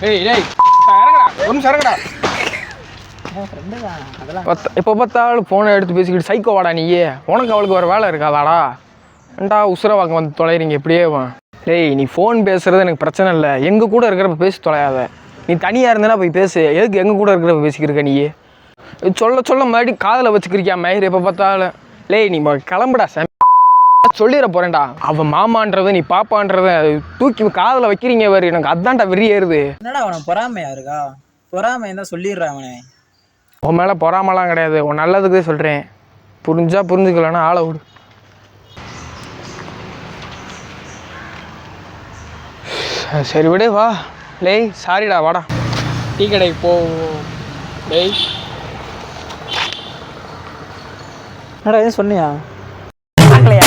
ஏய் டேய் இறங்கடா ஒரு நிமிஷம் இறங்கடா. இப்போ பார்த்தாலும் ஃபோனை எடுத்து பேசிக்கிட்டு சைக்கோ வாடா நீயே. உனக்கு அவளுக்கு ஒரு வேலை இருக்காதாடா? ஏன்டா உசுரை வாங்க வந்து தொலைறீங்க இப்படியே? டேய் நீ ஃபோன் பேசுகிறது எனக்கு பிரச்சனை இல்லை, எங்கள் கூட இருக்கிறப்ப பேசி தொலையாத. நீ தனியாக இருந்தேன்னா போய் பேசு. எதுக்கு எங்கள் கூட இருக்கிறப்ப பேசிக்கிருக்க நீயே? சொல்ல சொல்ல மறுபடியும் காதில் வச்சுக்கிறியா மயிர் எப்போ பார்த்தாலும்? லேய் நீ கிளம்புடா சாமி, சொல்லிட போகிறேன்டா. அவன் மாமான்றதை நீ பாப்பான்றதை தூக்கி காதில் வைக்கிறீங்க வேறு. எனக்கு அதான்டா வெறி ஏறுது. என்னடா அவனுக்கு பொறாமையா இருக்கா? பொறாமை தான் சொல்லிடுறான் அவனே. உன் மேலே பொறாமலாம் கிடையாது, உன் நல்லதுக்கே சொல்கிறேன். புரிஞ்சா புரிஞ்சுக்கலன்னா ஆளை விடு. சரி விடு வா. லேய் சாரிடா வாடா, டீ கடைக்கு போ. லேய் என்னடா எதுவும் சொன்னியா? பார்க்கலையா?